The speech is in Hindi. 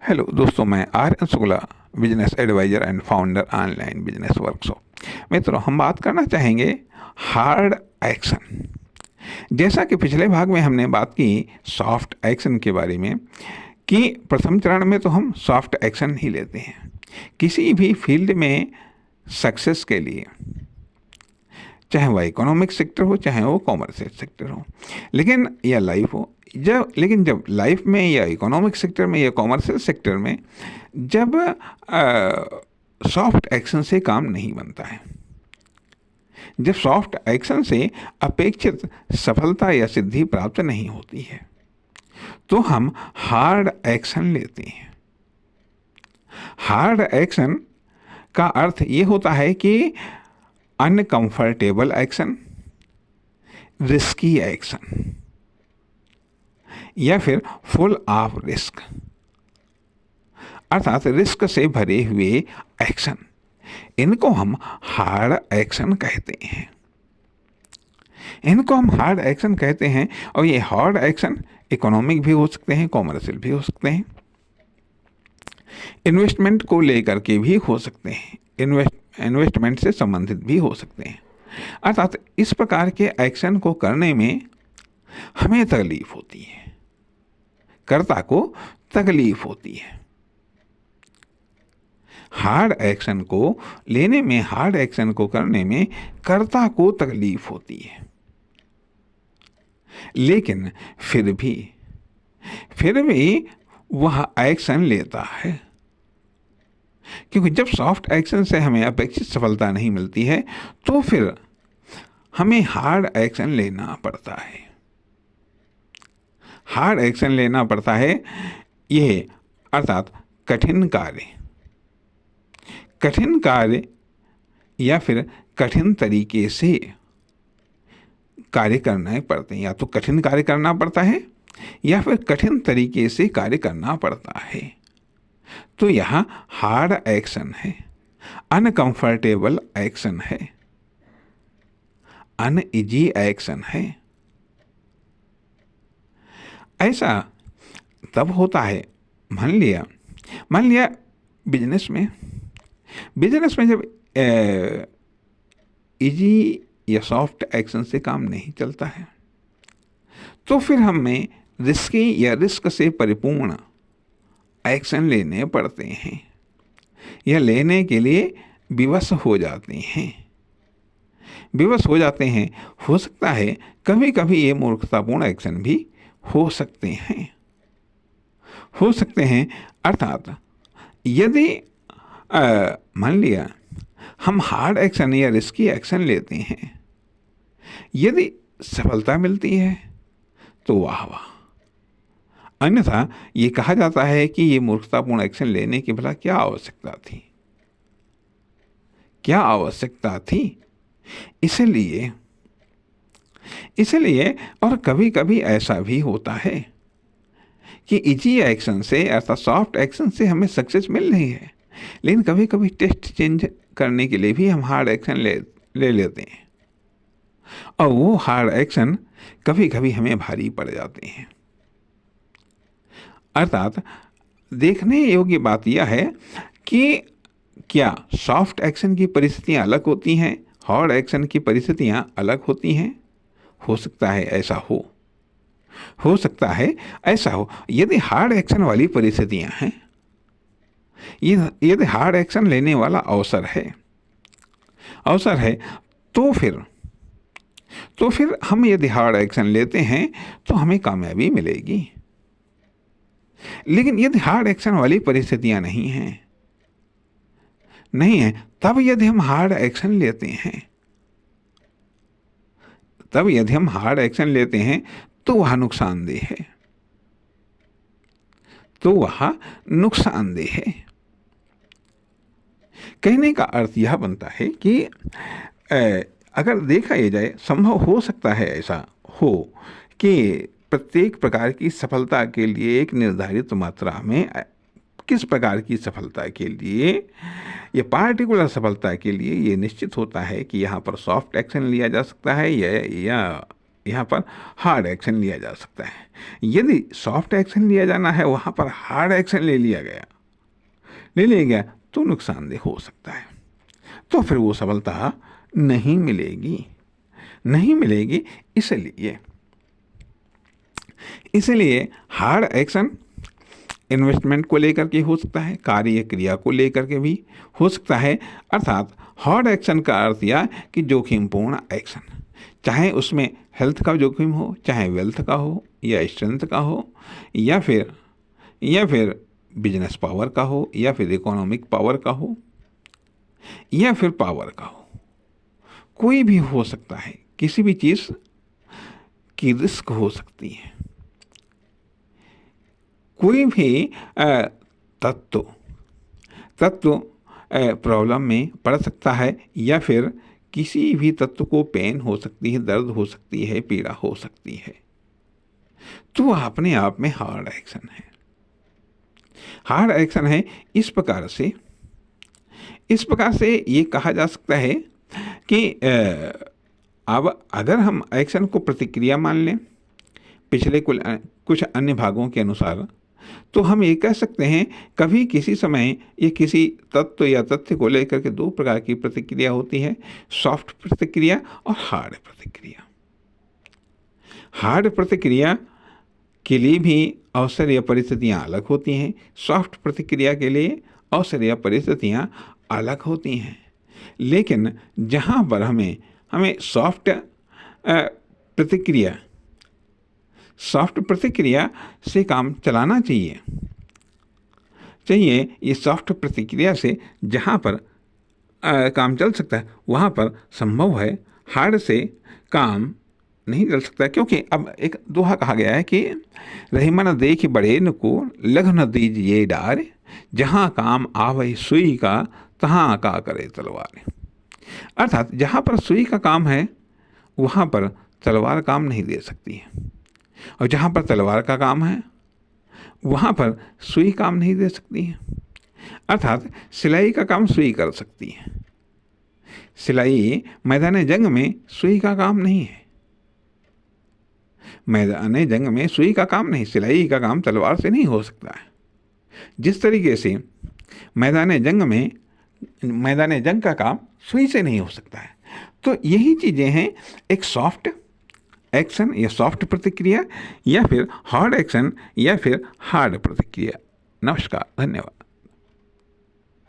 हेलो दोस्तों, मैं R N Shukla, business advisor and founder online business workshop. मित्रों, हम बात करना चाहेंगे हार्ड एक्शन। जैसा कि पिछले भाग में हमने बात की सॉफ्ट एक्शन के बारे में कि प्रथम चरण में तो हम सॉफ्ट एक्शन ही लेते हैं किसी भी फील्ड में सक्सेस के लिए, चाहे वह इकोनॉमिक सेक्टर हो चाहे वो कॉमर्शियल सेक्टर हो, लेकिन या लाइफ हो। जब लाइफ में या इकोनॉमिक सेक्टर में या कॉमर्शियल सेक्टर में जब सॉफ्ट एक्शन से काम नहीं बनता है, जब सॉफ्ट एक्शन से अपेक्षित सफलता या सिद्धि प्राप्त नहीं होती है, तो हम हार्ड एक्शन लेते हैं। हार्ड एक्शन का अर्थ ये होता है कि अनकंफर्टेबल एक्शन, रिस्की एक्शन या फिर फुल ऑफ रिस्क, अर्थात रिस्क से भरे हुए एक्शन, इनको हम हार्ड एक्शन कहते हैं। इनको हम हार्ड एक्शन कहते हैं और ये हार्ड एक्शन इकोनॉमिक भी हो सकते हैं, कॉमर्शियल भी हो सकते हैं, इन्वेस्टमेंट को लेकर के भी हो सकते हैं, इन्वेस्टमेंट से संबंधित भी हो सकते हैं। अर्थात इस प्रकार के एक्शन को करने में हमें तकलीफ होती है, कर्ता को तकलीफ होती है। हार्ड एक्शन को लेने में, हार्ड एक्शन को करने में कर्ता को तकलीफ होती है, लेकिन फिर भी वह एक्शन लेता है, क्योंकि जब सॉफ्ट एक्शन से हमें अपेक्षित सफलता नहीं मिलती है तो फिर हमें हार्ड एक्शन लेना पड़ता है। हार्ड एक्शन लेना पड़ता है, यह अर्थात कठिन कार्य या फिर कठिन तरीके से कार्य करना पड़ते हैं। या तो कठिन कार्य करना पड़ता है या फिर कठिन तरीके से कार्य करना पड़ता है। तो यहाँ हार्ड एक्शन है, अनकंफर्टेबल एक्शन है, अनइजी एक्शन है। ऐसा तब होता है, मान लिया बिजनेस में जब इजी या सॉफ्ट एक्शन से काम नहीं चलता है तो फिर हमें रिस्की या रिस्क से परिपूर्ण एक्शन लेने पड़ते हैं या लेने के लिए विवश हो जाते हैं। हो सकता है कभी कभी ये मूर्खतापूर्ण एक्शन भी हो सकते हैं। अर्थात यदि मान लिया हम हार्ड एक्शन या रिस्की एक्शन लेते हैं, यदि सफलता मिलती है तो वाह, अन्यथा ये कहा जाता है कि ये मूर्खतापूर्ण एक्शन लेने की भला क्या आवश्यकता थी। इसलिए और कभी कभी ऐसा भी होता है कि इजी एक्शन से अर्थात सॉफ्ट एक्शन से हमें सक्सेस मिल रही है, लेकिन कभी कभी टेस्ट चेंज करने के लिए भी हम हार्ड एक्शन ले लेते हैं और वो हार्ड एक्शन कभी कभी हमें भारी पड़ जाते हैं। अर्थात देखने योग्य बात यह है कि क्या सॉफ्ट एक्शन की परिस्थितियां अलग होती हैं, हार्ड एक्शन की परिस्थितियां अलग होती हैं। हो सकता है ऐसा हो यदि हार्ड एक्शन वाली परिस्थितियां हैं, यदि हार्ड एक्शन लेने वाला अवसर है तो फिर हम यदि हार्ड एक्शन लेते हैं तो हमें कामयाबी मिलेगी। लेकिन यदि हार्ड एक्शन वाली परिस्थितियां नहीं हैं, तब यदि हम हार्ड एक्शन लेते हैं तो वह नुकसानदेह है। कहने का अर्थ यह बनता है कि अगर देखा ये जाए, संभव हो सकता है ऐसा हो कि प्रत्येक प्रकार की सफलता के लिए एक निर्धारित मात्रा में, किस प्रकार की सफलता के लिए या पार्टिकुलर सफलता के लिए ये निश्चित होता है कि यहाँ पर सॉफ्ट एक्शन लिया जा सकता है या यहाँ पर हार्ड एक्शन लिया जा सकता है। यदि सॉफ्ट एक्शन लिया जाना है, वहाँ पर हार्ड एक्शन ले लिया गया तो नुकसानदेह हो सकता है, तो फिर वो सफलता नहीं मिलेगी। इसलिए हार्ड एक्शन इन्वेस्टमेंट को लेकर के हो सकता है, कार्य क्रिया को लेकर के भी हो सकता है। अर्थात हार्ड एक्शन का अर्थ यह कि जोखिमपूर्ण एक्शन, चाहे उसमें हेल्थ का जोखिम हो, चाहे वेल्थ का हो, या स्ट्रेंथ का हो, या फिर बिजनेस पावर का हो, या फिर इकोनॉमिक पावर का हो, या फिर पावर का हो, कोई भी हो सकता है। किसी भी चीज़ की रिस्क हो सकती है। कोई भी तत्व प्रॉब्लम में पड़ सकता है, या फिर किसी भी तत्व को पेन हो सकती है, दर्द हो सकती है, पीड़ा हो सकती है, तो अपने आप में हार्ड एक्शन है। इस प्रकार से ये कहा जा सकता है कि अब अगर हम एक्शन को प्रतिक्रिया मान लें पिछले कुछ अन्य भागों के अनुसार, तो हम ये कह सकते हैं कभी किसी समय ये किसी तत्व या तथ्य को लेकर के दो प्रकार की प्रतिक्रिया होती है, सॉफ्ट प्रतिक्रिया और हार्ड प्रतिक्रिया। हार्ड प्रतिक्रिया के लिए भी अवसर या परिस्थितियाँ अलग होती हैं, सॉफ्ट प्रतिक्रिया के लिए अवसर या परिस्थितियाँ अलग होती हैं। लेकिन जहाँ पर हमें सॉफ्ट प्रतिक्रिया से काम चलाना चाहिए, ये सॉफ्ट प्रतिक्रिया से जहाँ पर काम चल सकता है वहाँ पर संभव है, हार्ड से काम नहीं चल सकता। क्योंकि अब एक दोहा कहा गया है कि रहीमन देख बड़े न को लघ न दीजिए डार, जहाँ काम आवे सुई का तहाँ का करे तलवार। अर्थात जहाँ पर सुई का काम है वहाँ पर तलवार काम नहीं दे सकती है, और जहाँ पर तलवार का काम है वहाँ पर सुई काम नहीं दे सकती है। अर्थात सिलाई का काम सुई कर सकती है, सिलाई मैदान जंग में सुई का काम नहीं है। मैदान जंग में सुई का काम नहीं, सिलाई का काम तलवार से नहीं हो सकता है। जिस तरीके से मैदान जंग का काम सुई से नहीं हो सकता है। तो यही चीज़ें हैं, एक सॉफ्ट एक्शन या सॉफ्ट प्रतिक्रिया, या फिर हार्ड एक्शन, या फिर हार्ड प्रतिक्रिया। नमस्कार, धन्यवाद।